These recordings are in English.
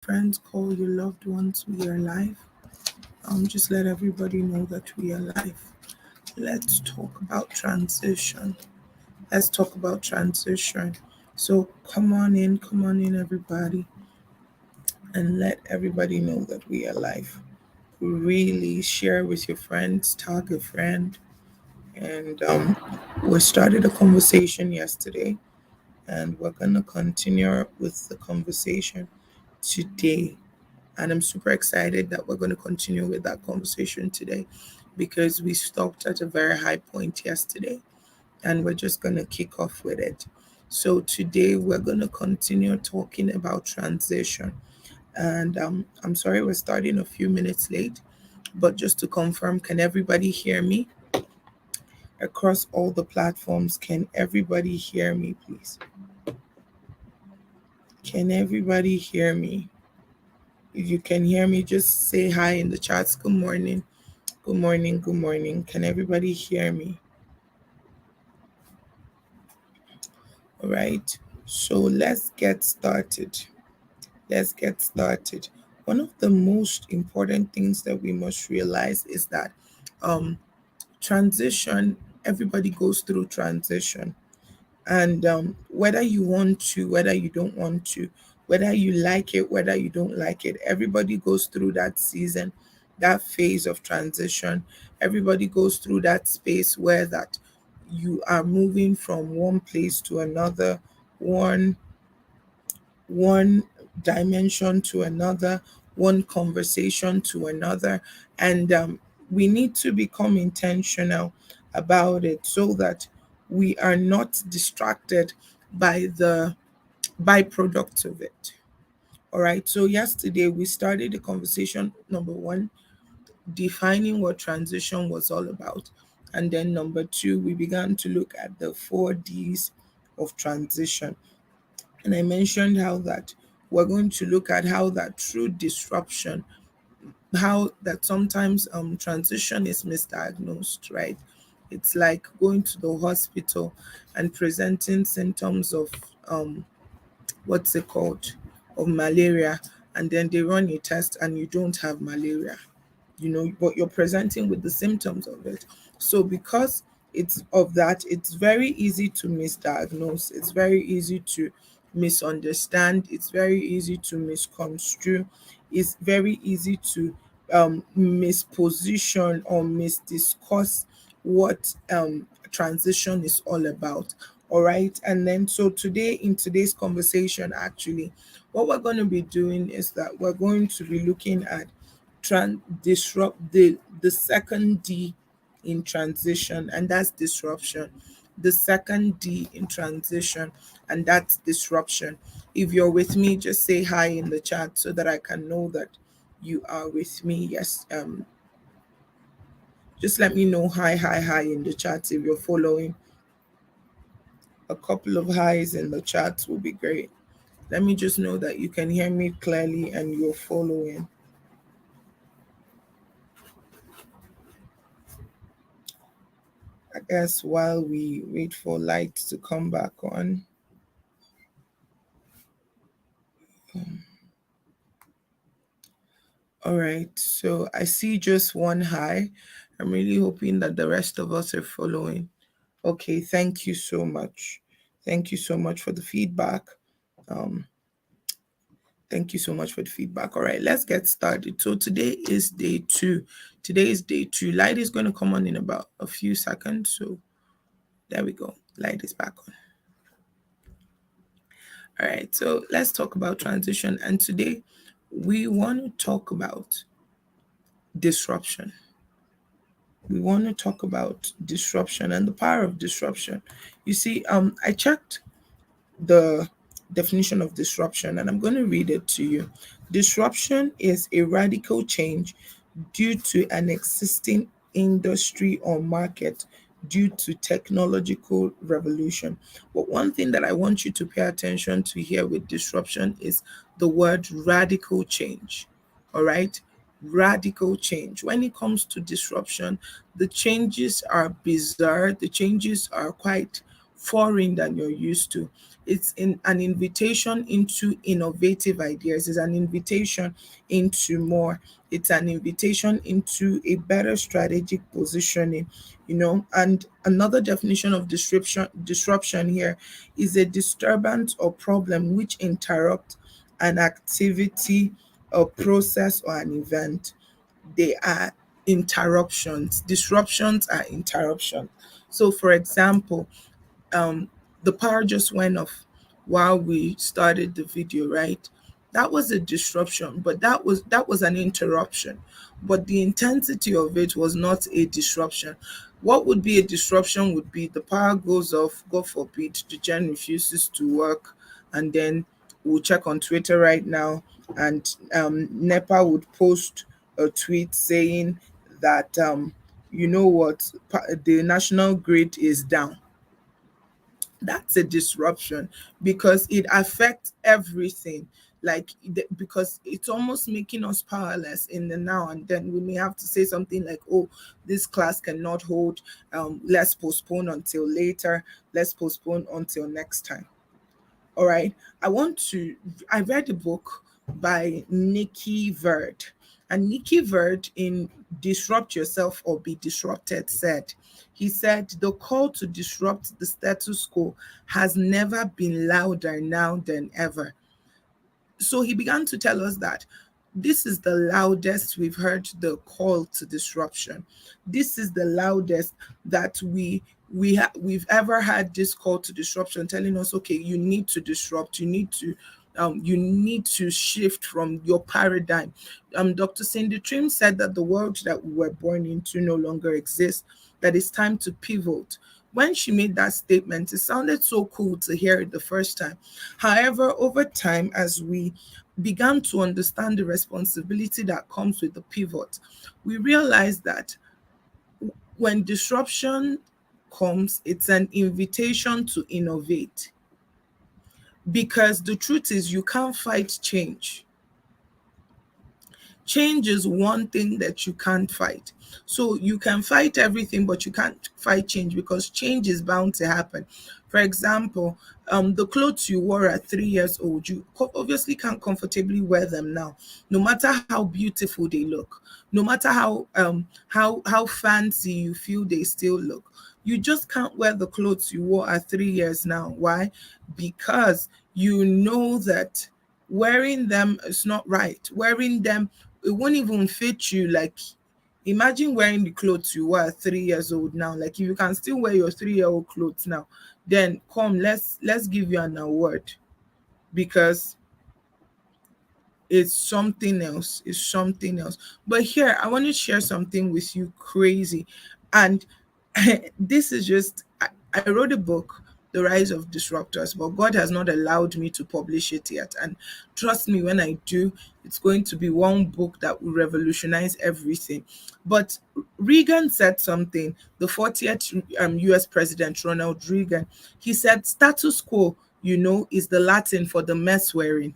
friends, call your loved ones. We are live. Just let everybody know that we are live. Let's talk about transition. Let's talk about transition. So come on in, everybody, and let everybody know that we are live. Really share with your friends, tag a friend, and we started a conversation yesterday, and we're gonna continue with the conversation today. And I'm super excited that we're going to continue with that conversation today because we stopped at a very high point yesterday and we're just going to kick off with it. So today we're going to continue talking about transition. And I'm sorry we're starting a few minutes late, but just to confirm, can everybody hear me across all the platforms? Can everybody hear me, please? Can everybody hear me? If you can hear me, just say hi in the chats. Good morning. Good morning, good morning. Can everybody hear me? All right. So let's get started. Let's get started. One of the most important things that we must realize is that um, transition, everybody goes through transition. And whether you want to, whether you don't want to, whether you like it, whether you don't like it, everybody goes through that season, that phase of transition. Everybody goes through that space where that you are moving from one place to another, one one dimension to another, one conversation to another. And we need to become intentional about it so that we are not distracted by the byproduct of it. All right. So, yesterday we started the conversation number one, defining what transition was all about. And then number two, we began to look at the 4Ds of transition. And I mentioned how that we're going to look at how that through disruption, how that sometimes transition is misdiagnosed, right? It's like going to the hospital and presenting symptoms of um, what's it called, of malaria, and then they run a test and you don't have malaria, but you're presenting with the symptoms of it. So because it's of that, it's very easy to misdiagnose, it's very easy to misunderstand, it's very easy to misconstrue, it's very easy to misposition or misdiscuss what transition is all about. All right. And then so today, in today's conversation, actually, what we're going to be doing is that we're going to be looking at disrupt the second D in transition, and that's disruption. The second D in transition, and that's disruption. If you're with me, just say hi in the chat so that I can know that you are with me. Yes, just let me know hi, hi, hi in the chat if you're following. A couple of highs in the chat will be great. Let me just know that you can hear me clearly and you're following. I guess while we wait for light to come back on. All right, so I see just one high. I'm really hoping that the rest of us are following. Okay, thank you so much. Thank you so much for the feedback. Um, Thank you so much for the feedback. All right, let's get started. So today is day two. Today is day two. Light is going to come on in about a few seconds. So there we go. Light is back on. All right, so let's talk about transition. And today we want to talk about disruption. We want to talk about disruption and the power of disruption. You see, I checked the definition of disruption and I'm going to read it to you. Disruption is a radical change due to an existing industry or market due to technological revolution. But one thing that I want you to pay attention to here with disruption is the word radical change. All right? Radical change. When it comes to disruption, the changes are bizarre, the changes are quite foreign than you're used to. It's in an invitation into innovative ideas. It's an invitation into more. It's an invitation into a better strategic positioning, And another definition of disruption here is a disturbance or problem which interrupt an activity, a process, or an event. They are interruptions. Disruptions are interruptions. So, for example, um, the power just went off while we started the video, right? That was a disruption, but that was an interruption. But the intensity of it was not a disruption. What would be a disruption would be the power goes off, God forbid, the gen refuses to work, and then we'll check on Twitter right now, and NEPA would post a tweet saying that you know what, the national grid is down. That's a disruption because it affects everything, because it's almost making us powerless in the now, and then we may have to say something like, oh, this class cannot hold, let's postpone until later, let's postpone until next time. All right. I read a book by Nikki Verd. And Nikki Verd in Disrupt Yourself or Be Disrupted he said, the call to disrupt the status quo has never been louder now than ever. So he began to tell us that this is the loudest we've heard the call to disruption. This is the loudest that we've ever had, this call to disruption telling us, okay, you need to disrupt, you need to shift from your paradigm. Dr. Cindy Trim said that the world that we were born into no longer exists, that it's time to pivot. When she made that statement, it sounded so cool to hear it the first time. However, over time, as we began to understand the responsibility that comes with the pivot, we realized that when disruption comes, it's an invitation to innovate. Because the truth is, you can't fight change. Change is one thing that you can't fight. So you can fight everything, but you can't fight change because change is bound to happen. For example, the clothes you wore at 3 years old, you obviously can't comfortably wear them now, no matter how beautiful they look, no matter how fancy you feel they still look. You just can't wear the clothes you wore at 3 years now. Why? Because you know that wearing them is not right. Wearing them, it won't even fit you. Like, imagine wearing the clothes you were 3 years old now. Like, if you can still wear your 3-year-old clothes now, then come, let's give you an award, because it's something else. It's something else. But here, I want to share something with you crazy. And this is just, I wrote a book, The Rise of Disruptors, but God has not allowed me to publish it yet. And trust me, when I do, it's going to be one book that will revolutionize everything. But Reagan said something, the 40th US President Ronald Reagan. He said, status quo, is the Latin for the mess wearing.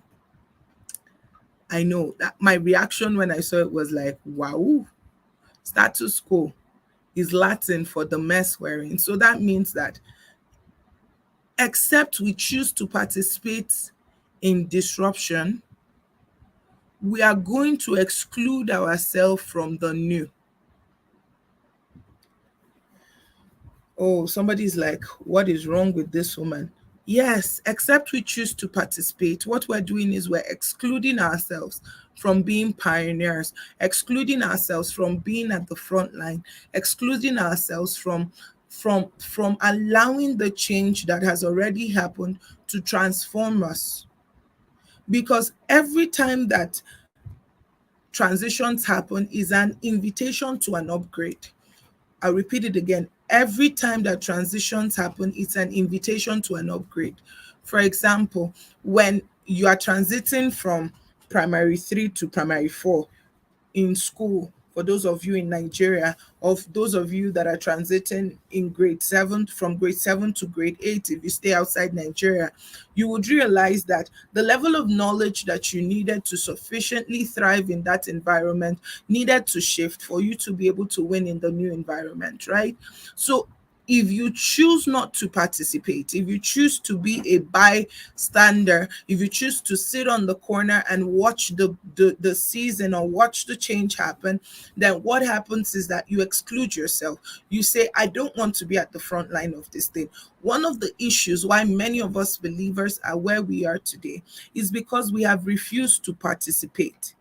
I know that my reaction when I saw it was like, wow, status quo is Latin for the mess wearing. So that means that except we choose to participate in disruption, we are going to exclude ourselves from the new. Oh, somebody's like, what is wrong with this woman? Yes, except we choose to participate, what we're doing is we're excluding ourselves from being pioneers, excluding ourselves from being at the front line, excluding ourselves from allowing the change that has already happened to transform us. Because every time that transitions happen is an invitation to an upgrade. I'll repeat it again. Every time that transitions happen, it's an invitation to an upgrade. For example, when you are transiting from primary 3 to primary 4 in school, for those of you in Nigeria, of those of you that are transiting in grade 7, from grade 7 to grade 8, if you stay outside Nigeria, you would realize that the level of knowledge that you needed to sufficiently thrive in that environment needed to shift for you to be able to win in the new environment, right? So If you choose not to participate, if you choose to be a bystander, if you choose to sit on the corner and watch the season or watch the change happen, then what happens is that you exclude yourself. You say, I don't want to be at the front line of this thing. One of the issues why many of us believers are where we are today is because we have refused to participate.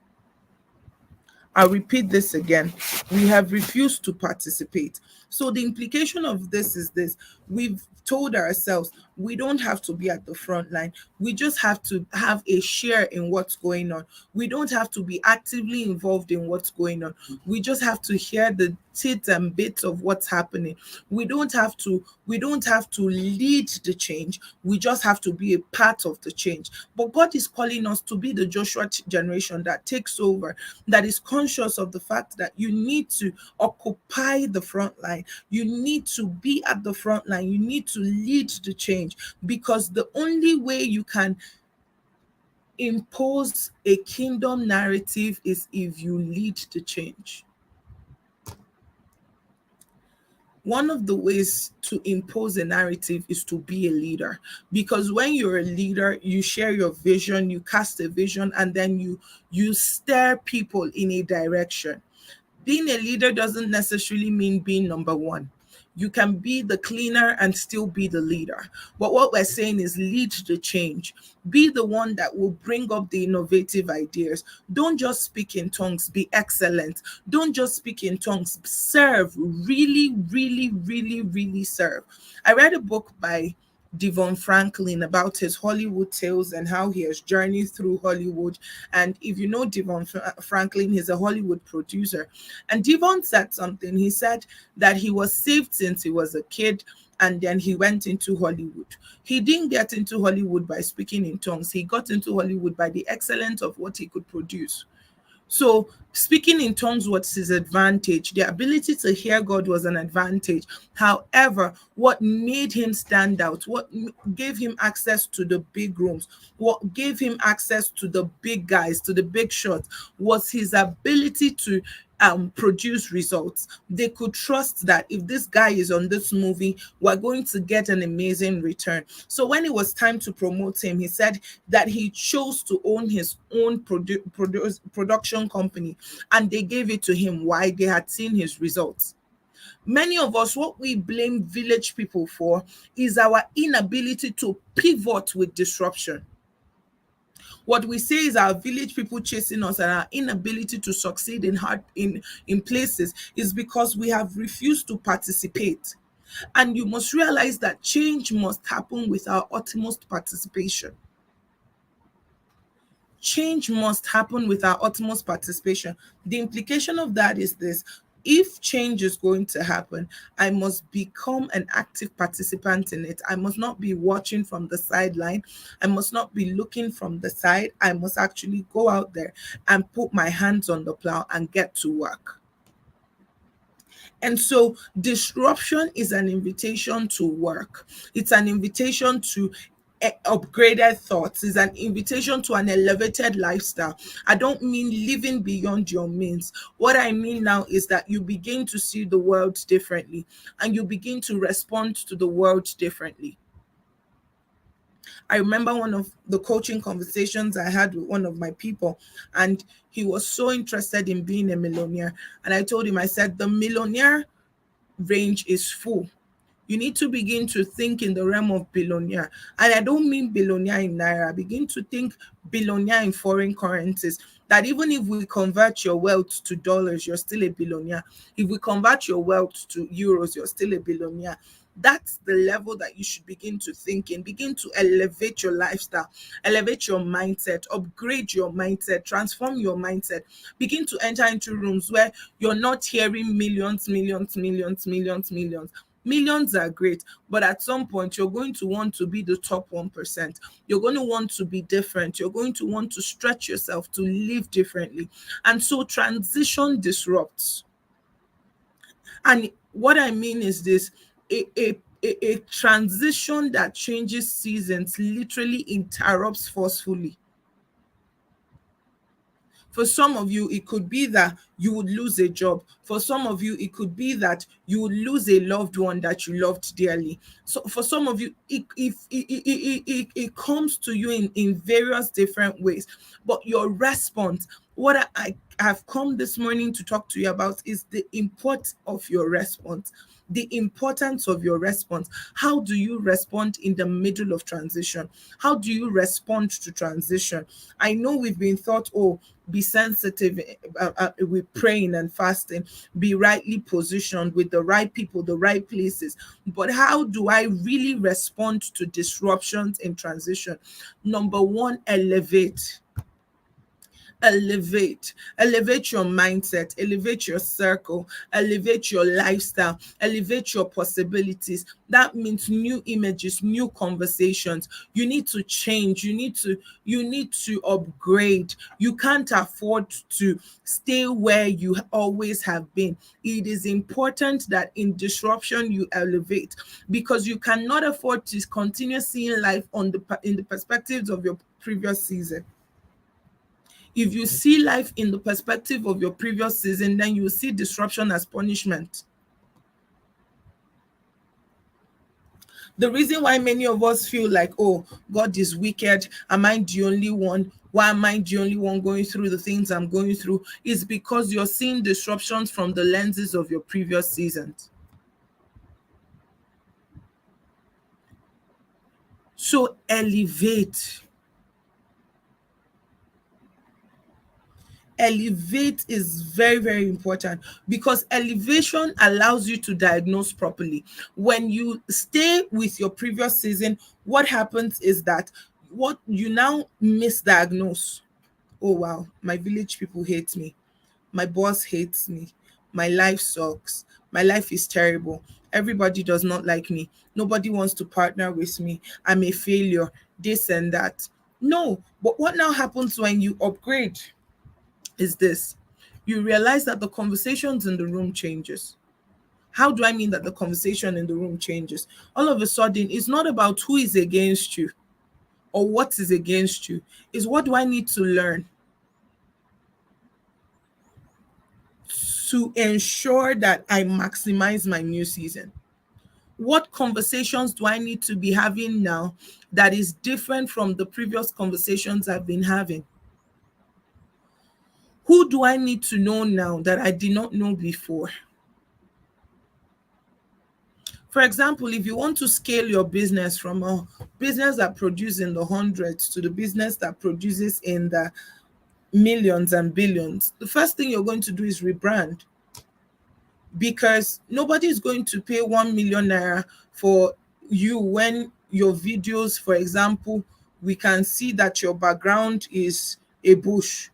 I'll repeat this again. We have refused to participate. So the implication of this is this: we've told ourselves we don't have to be at the front line. We just have to have a share in what's going on. We don't have to be actively involved in what's going on. We just have to hear the tits and bits of what's happening. We don't have to lead the change. We just have to be a part of the change. But God is calling us to be the Joshua generation that takes over, that is conscious of the fact that you need to occupy the front line. You need to be at the front line. You need to lead the change, because the only way you can impose a kingdom narrative is if you lead the change. One of the ways to impose a narrative is to be a leader, because when you're a leader, you share your vision, you cast a vision, and then you steer people in a direction. Being a leader doesn't necessarily mean being number one. You can be the cleaner and still be the leader. But what we're saying is lead the change. Be the one that will bring up the innovative ideas. Don't just speak in tongues, be excellent. Don't just speak in tongues, serve. Really, really, really, really serve. I read a book by Devon Franklin about his Hollywood tales and how he has journeyed through Hollywood. And if you know Devon Franklin, he's a Hollywood producer. And Devon said something. He said that he was saved since he was a kid, and then he went into Hollywood. He didn't get into Hollywood by speaking in tongues. He got into Hollywood by the excellence of what he could produce. So speaking in tongues was his advantage. The ability to hear God was an advantage. However, what made him stand out, gave him access to the big rooms, what gave him access to the big guys, to the big shots, was his ability to produce results. They could trust that if this guy is on this movie, we're going to get an amazing return. So when it was time to promote him, he said that he chose to own his own production company, and they gave it to him. Why? They had seen his results. Many of us, what we blame village people for is our inability to pivot with disruption. What we say is our village people chasing us, and our inability to succeed in places is because we have refused to participate. And you must realize that change must happen with our utmost participation. Change must happen with our utmost participation. The implication of that is this: if change is going to happen, I must become an active participant in it. I must not be watching from the sideline. I must not be looking from the side. I must actually go out there and put my hands on the plow and get to work. And so disruption is an invitation to work. It's an invitation to upgraded thoughts. Is an invitation to an elevated lifestyle. I don't mean living beyond your means. What I mean now is that you begin to see the world differently, and you begin to respond to the world differently. I remember one of the coaching conversations I had with one of my people, and he was so interested in being a millionaire. And I told him, I said, the millionaire range is full. You need to begin to think in the realm of billionaire. And I don't mean billionaire in Naira. Begin to think billionaire in foreign currencies. That even if we convert your wealth to dollars, you're still a billionaire. If we convert your wealth to euros, you're still a billionaire. That's the level that you should begin to think in. Begin to elevate your lifestyle, elevate your mindset, upgrade your mindset, transform your mindset. Begin to enter into rooms where you're not hearing millions, millions, millions, millions, millions. Millions are great, but at some point, you're going to want to be the top 1%. You're going to want to be different. You're going to want to stretch yourself to live differently. And so transition disrupts. And what I mean is this: a transition that changes seasons literally interrupts forcefully. For some of you, it could be that you would lose a job. For some of you, it could be that you would lose a loved one that you loved dearly. So for some of you, it comes to you in various different ways. But your response, what I have come this morning to talk to you about, is the import of your response. The importance of your response. How do you respond in the middle of transition? How do you respond to transition? I know we've been taught, oh, be sensitive with praying and fasting, be rightly positioned with the right people, the right places. But how do I really respond to disruptions in transition? Number one, elevate. Elevate your mindset, elevate your circle, elevate your lifestyle, elevate your possibilities. That means new images, new conversations. You need to change, you need to upgrade. You can't afford to stay where you always have been. It is important that in disruption you elevate, because you cannot afford to continue seeing life in the perspectives of your previous season. If you see life in the perspective of your previous season, then you will see disruption as punishment. The reason why many of us feel like, oh, God is wicked, am I the only one? Why am I the only one going through the things I'm going through? Is because you're seeing disruptions from the lenses of your previous seasons. So elevate. Elevate is very, very important, because elevation allows you to diagnose properly. When you stay with your previous season, what happens is that what you now misdiagnose. Oh wow, my village people hate me, my boss hates me, my life sucks, my life is terrible, everybody does not like me, nobody wants to partner with me, I'm a failure, this and that. No, but what now happens when you upgrade is this: you realize that the conversations in the room changes. How do I mean that the conversation in the room changes? All of a sudden, it's not about who is against you or what is against you. It's what do I need to learn to ensure that I maximize my new season? What conversations do I need to be having now that is different from the previous conversations I've been having? Who do I need to know now that I did not know before? For example, if you want to scale your business from a business that produces in the hundreds to the business that produces in the millions and billions, the first thing you're going to do is rebrand, because nobody is going to pay 1 million naira for you when your videos, for example, we can see that your background is a bush.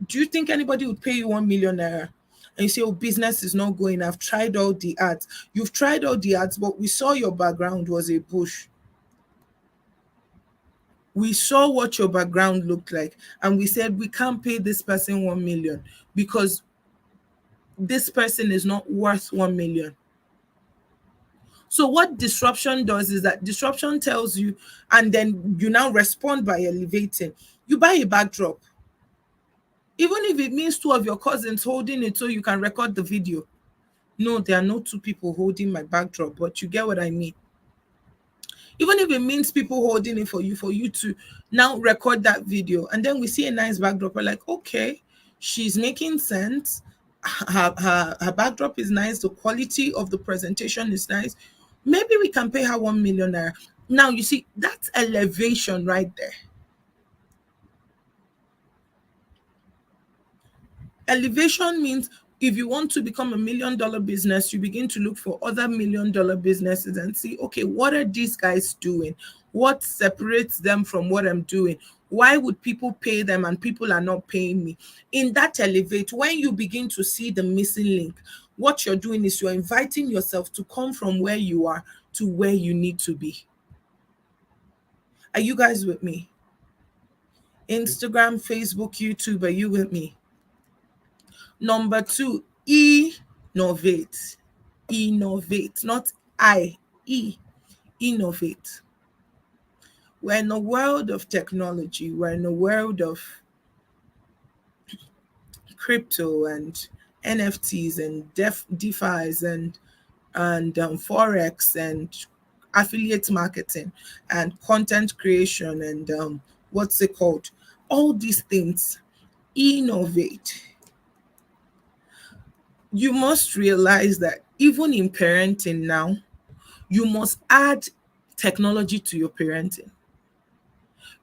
Do you think anybody would pay you 1 million naira? And you say, oh, business is not going. I've tried all the ads. You've tried all the ads, but we saw your background was a bush. We saw what your background looked like. And we said, we can't pay this person 1 million because this person is not worth 1 million. So what disruption does is that disruption tells you, and then you now respond by elevating. You buy a backdrop. Even if it means two of your cousins holding it so you can record the video. No, there are no two people holding my backdrop, but you get what I mean. Even if it means people holding it for you to now record that video. And then we see a nice backdrop. We're like, okay, she's making sense. Her backdrop is nice. The quality of the presentation is nice. Maybe we can pay her 1 million naira. Now, you see, that's elevation right there. Elevation means if you want to become $1 million business, you begin to look for other $1 million businesses and see, okay, what are these guys doing? What separates them from what I'm doing? Why would people pay them and people are not paying me? In that elevate, when you begin to see the missing link, what you're doing is you're inviting yourself to come from where you are to where you need to be. Are you guys with me? Instagram, Facebook, YouTube, are you with me? Number two, innovate. Innovate, not I, E, innovate. We're in a world of technology. We're in a world of crypto and NFTs and DeFi's and forex and affiliate marketing and content creation and what's it called? All these things. Innovate. You must realize that even in parenting now, you must add technology to your parenting,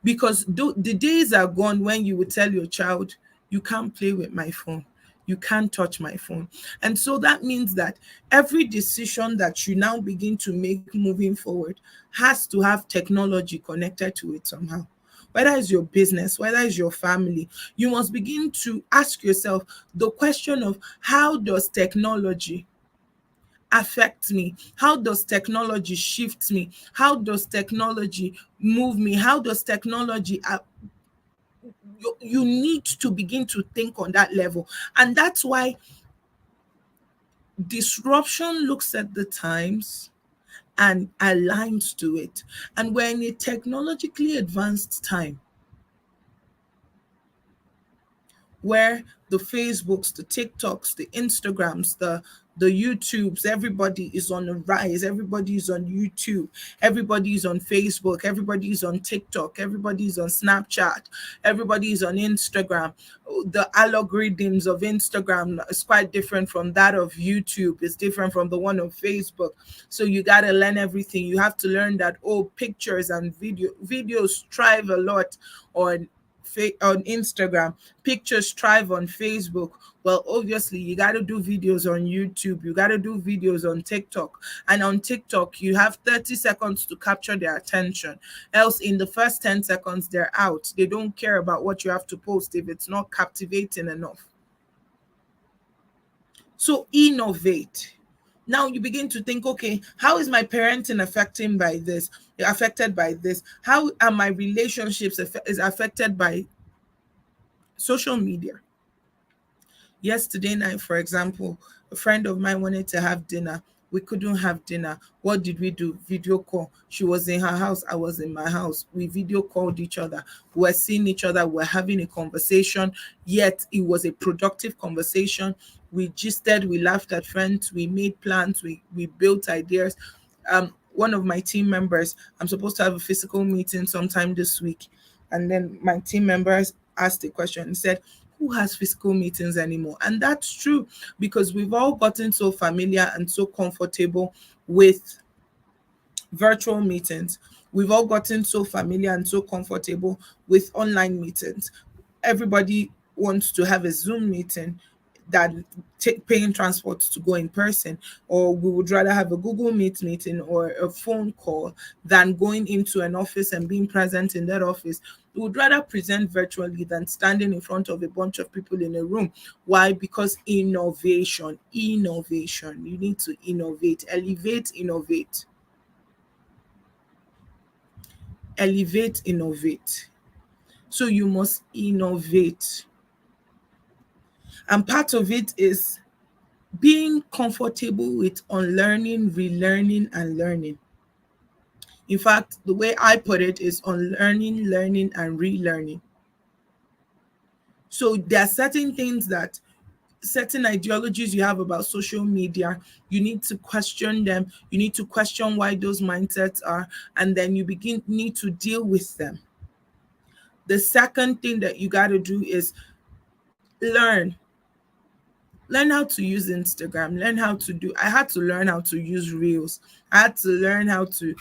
because the days are gone when you would tell your child, you can't play with my phone, you can't touch my phone. And so that means that every decision that you now begin to make moving forward has to have technology connected to it somehow. Whether it's your business, whether it's your family, you must begin to ask yourself the question of, how does technology affect me? How does technology shift me? How does technology move me? How does technology you need to begin to think on that level. And that's why disruption looks at the times and aligns to it. And we're in a technologically advanced time where the Facebooks, the TikToks, the Instagrams, the YouTubes, everybody is on the rise. Everybody is on YouTube. Everybody is on Facebook. Everybody is on TikTok. Everybody is on Snapchat. Everybody is on Instagram. The algorithms of Instagram is quite different from that of YouTube. It's different from the one of Facebook. So you got to learn everything. You have to learn that, pictures and videos thrive a lot on on Instagram, pictures thrive on Facebook. Well, obviously, you got to do videos on YouTube, you got to do videos on TikTok. And on TikTok, you have 30 seconds to capture their attention. Else, in the first 10 seconds, they're out. They don't care about what you have to post if it's not captivating enough. So, innovate. Now you begin to think, okay, how is my parenting affected by this? How are my relationships is affected by social media? Yesterday night, for example, a friend of mine wanted to have dinner. We couldn't have dinner. What did we do? Video call. She was in her house, I was in my house. We video called each other. We're seeing each other, we're having a conversation, yet it was a productive conversation. We gisted, we laughed at friends, we made plans, we built ideas. One of my team members, I'm supposed to have a physical meeting sometime this week. And then my team members asked a question and said, who has physical meetings anymore? And that's true, because we've all gotten so familiar and so comfortable with virtual meetings. We've all gotten so familiar and so comfortable with online meetings. Everybody wants to have a Zoom meeting that paying transport to go in person, or we would rather have a Google Meet meeting or a phone call than going into an office and being present in that office. We would rather present virtually than standing in front of a bunch of people in a room. Why? Because innovation. You need to innovate, elevate, innovate. So you must innovate. And part of it is being comfortable with unlearning, relearning, and learning. In fact, the way I put it is unlearning, learning, and relearning. So there are certain ideologies you have about social media. You need to question them. You need to question why those mindsets are, and then you need to deal with them. The second thing that you got to do is learn. Learn how to use Instagram. I had to learn how to use Reels. I had to learn how to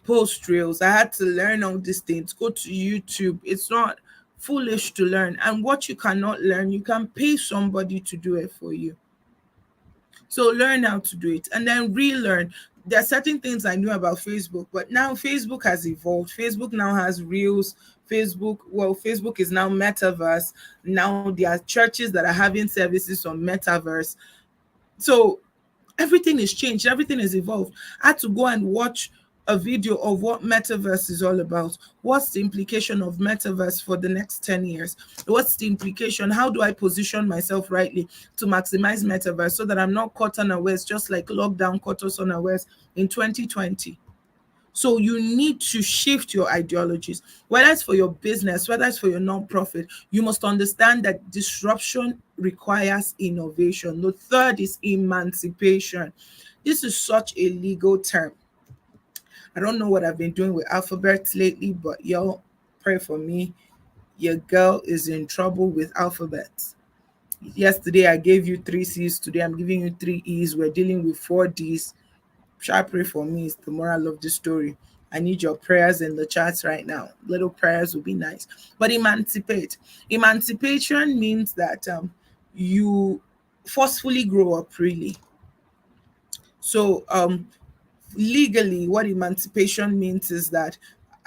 post Reels. I had to learn all these things. Go to YouTube. It's not foolish to learn. And what you cannot learn, you can pay somebody to do it for you. So learn how to do it and then relearn. There are certain things I knew about Facebook, but now Facebook has evolved. Facebook now has Reels. Facebook is now Metaverse. Now there are churches that are having services on Metaverse. So everything is changed. Everything is evolved. I had to go and watch a video of what metaverse is all about. What's the implication of metaverse for the next 10 years? What's the implication? How do I position myself rightly to maximize metaverse so that I'm not caught unawares, just like lockdown caught us unawares in 2020? So you need to shift your ideologies, whether it's for your business, whether it's for your nonprofit. You must understand that disruption requires innovation. The third is emancipation. This is such a legal term. I don't know what I've been doing with alphabets lately, but y'all pray for me. Your girl is in trouble with alphabets. Yesterday I gave you three C's. Today I'm giving you three E's. We're dealing with four D's. Shall pray for me is the moral of the story. I need your prayers in the chats right now. Little prayers will be nice. But emancipate. Emancipation means that you forcefully grow up really. So legally, what emancipation means is that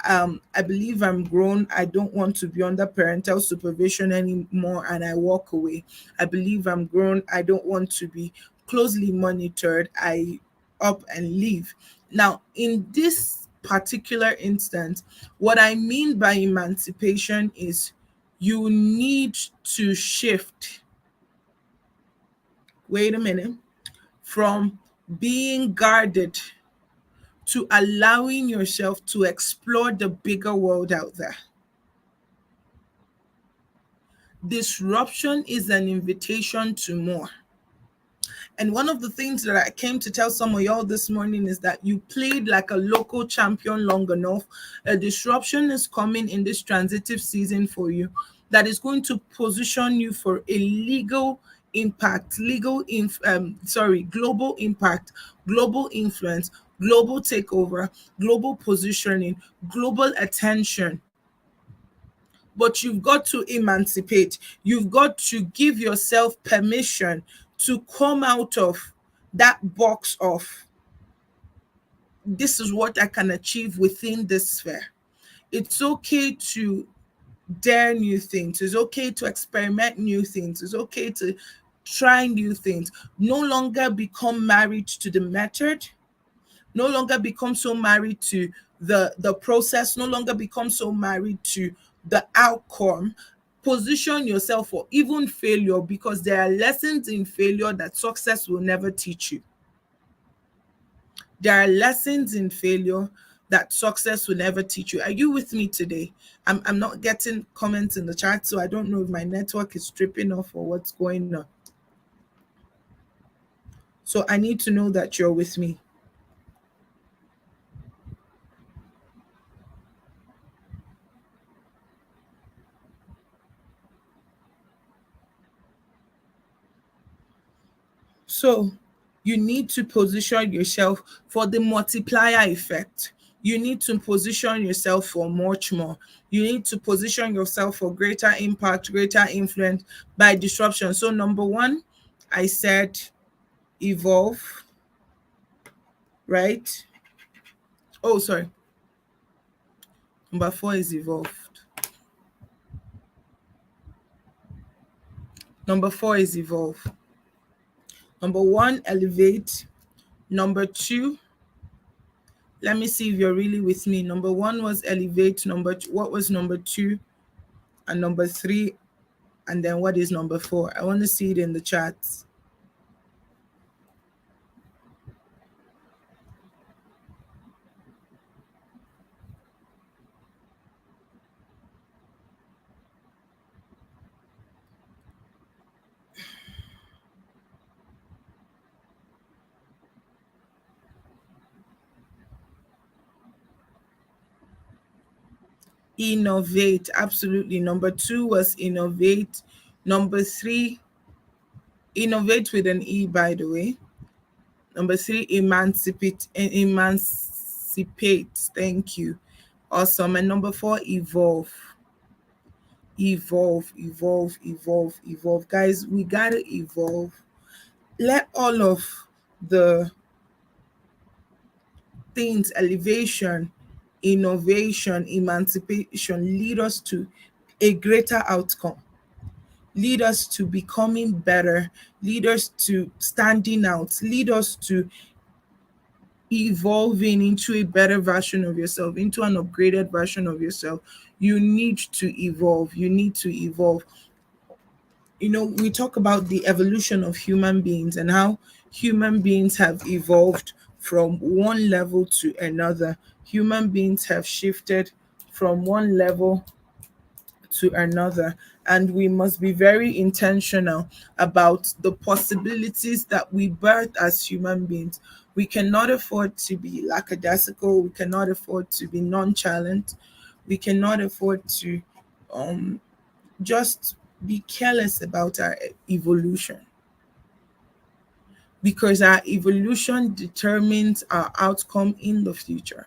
I believe I'm grown. I don't want to be under parental supervision anymore, and I walk away. I believe I'm grown. I don't want to be closely monitored. I up and leave. Now, in this particular instance, what I mean by emancipation is you need to shift. Wait a minute. From being guarded to allowing yourself to explore the bigger world out there. Disruption is an invitation to more. And one of the things that I came to tell some of y'all this morning is that you played like a local champion long enough. A disruption is coming in this transitive season for you that is going to position you for a legal impact, global impact, global influence, global takeover, global positioning, global attention. But you've got to emancipate. You've got to give yourself permission to come out of that box of this is what I can achieve within this sphere. It's okay to dare new things. It's okay to experiment new things. It's okay to try new things. No longer become married to the method. No longer become so married to the process. No longer become so married to the outcome. Position yourself for even failure, because there are lessons in failure that success will never teach you. There are lessons in failure that success will never teach you. Are you with me today? I'm not getting comments in the chat, so I don't know if my network is stripping off or what's going on. So I need to know that you're with me. So you need to position yourself for the multiplier effect. You need to position yourself for much more. You need to position yourself for greater impact, greater influence by disruption. So number one, I said evolve, right? Oh, sorry. Number four is evolved. Number four is evolve. Number one, elevate. Number two, let me see if you're really with me. Number one was elevate. What was number two? And number three, and then what is number four? I want to see it in the chats. Innovate, absolutely. Number two was innovate. Number three, innovate with an E, by the way. Number three, emancipate. Emancipate. Thank you. Awesome. And number four, evolve. Evolve, evolve, evolve, evolve. Guys, we gotta evolve. Let all of the things, elevation, innovation, emancipation, lead us to a greater outcome, lead us to becoming better, lead us to standing out, lead us to evolving into a better version of yourself, into an upgraded version of yourself. You need to evolve. You need to evolve. You know, we talk about the evolution of human beings and how human beings have evolved from one level to another. human beings have shifted from one level to another, and we must be very intentional about the possibilities that we birth as human beings. We cannot afford to be lackadaisical, we cannot afford to be nonchalant, we cannot afford to um, just be careless about our evolution, because our evolution determines our outcome in the future.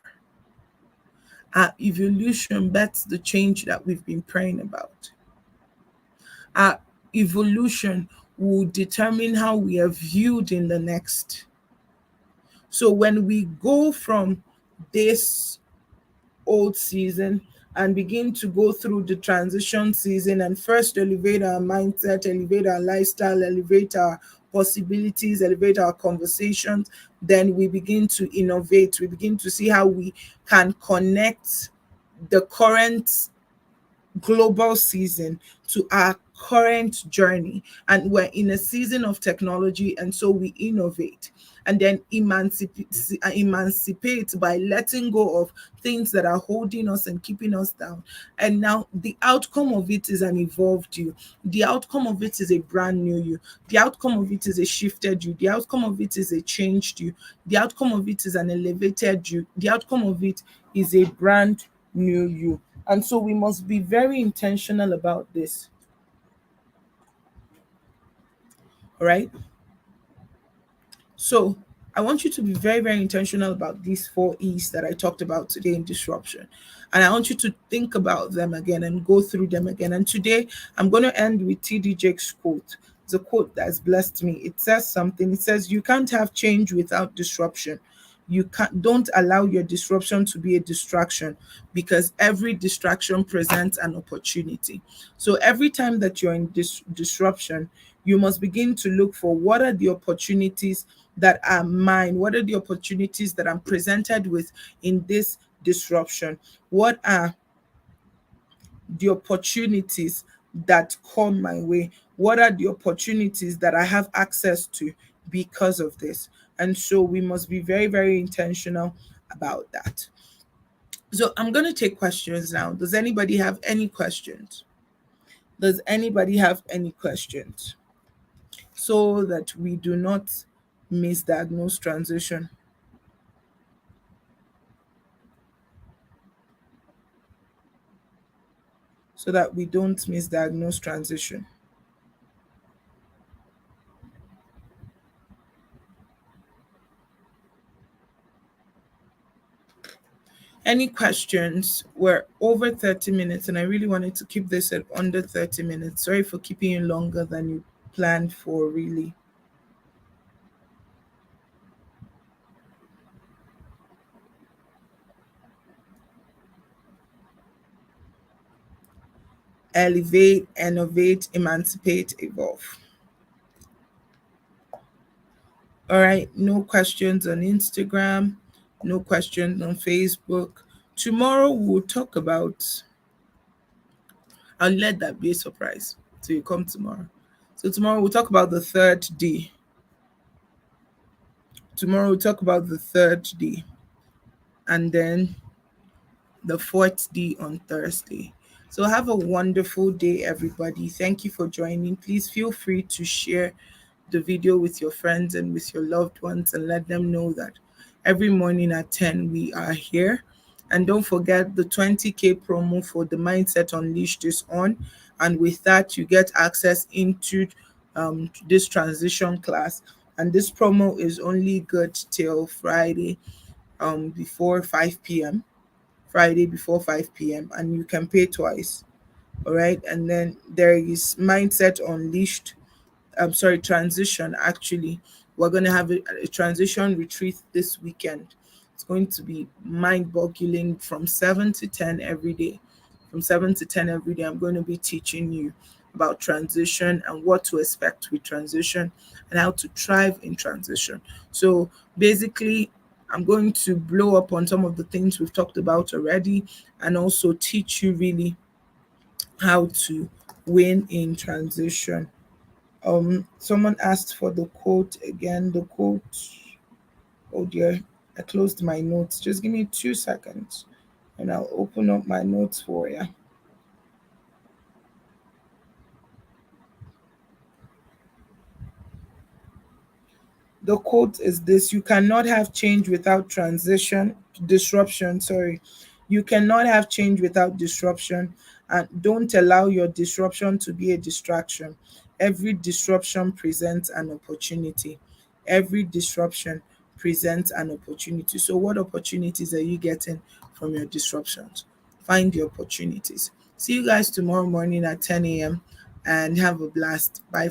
Our evolution bets the change that we've been praying about. Our evolution will determine how we are viewed in the next. So when we go from this old season and begin to go through the transition season and first elevate our mindset, elevate our lifestyle, elevate our possibilities, elevate our conversations, then we begin to innovate. We begin to see how we can connect the current global season to our current journey. And we're in a season of technology, and so we innovate and then emancipate by letting go of things that are holding us and keeping us down. And now the outcome of it is an evolved you. The outcome of it is a brand new you. The outcome of it is a shifted you. The outcome of it is a changed you. The outcome of it is an elevated you. The outcome of it is a brand new you. And so we must be very intentional about this. All right. So I want you to be very, very intentional about these four E's that I talked about today in disruption. And I want you to think about them again and go through them again. And today I'm going to end with TD Jakes' quote. It's a quote that has blessed me. It says something. It says, "You can't have change without disruption. You can't don't allow your disruption to be a distraction, because every distraction presents an opportunity." So every time that you're in disruption, you must begin to look for what are the opportunities that are mine, what are the opportunities that I'm presented with in this disruption, what are the opportunities that come my way, what are the opportunities that I have access to because of this. And so we must be very, very intentional about that. So I'm going to take questions now. Does anybody have any questions? Does anybody have any questions? So that we do not misdiagnose transition. So that we don't misdiagnose transition. Any questions? We're over 30 minutes, and I really wanted to keep this at under 30 minutes. Sorry for keeping you longer than you planned for, really. Elevate, innovate, emancipate, evolve. All right, no questions on Instagram, no questions on Facebook. Tomorrow we'll talk about, I'll let that be a surprise. So you come tomorrow. So tomorrow we'll talk about the third D. Tomorrow we'll talk about the third D. And then the fourth D on Thursday. So have a wonderful day, everybody. Thank you for joining. Please feel free to share the video with your friends and with your loved ones and let them know that every morning at 10 we are here. And don't forget, the 20K promo for the Mindset Unleashed is on. And with that, you get access into this transition class. And this promo is only good till Friday before 5 p.m. Friday before 5 p.m. and you can pay twice. All right. And then there is Mindset Unleashed. I'm sorry, transition. Actually, we're going to have a transition retreat this weekend. It's going to be mind boggling from 7 to 10 every day. From 7 to 10 every day, I'm going to be teaching you about transition and what to expect with transition and how to thrive in transition. So basically, I'm going to blow up on some of the things we've talked about already and also teach you really how to win in transition. Someone asked for the quote again. The quote, oh dear, I closed my notes. Just give me 2 seconds and I'll open up my notes for you. The quote is this: you cannot have change without disruption. Sorry. You cannot have change without disruption, and don't allow your disruption to be a distraction. Every disruption presents an opportunity. Every disruption presents an opportunity. So, what opportunities are you getting from your disruptions? Find the opportunities. See you guys tomorrow morning at 10 a.m. and have a blast. Bye.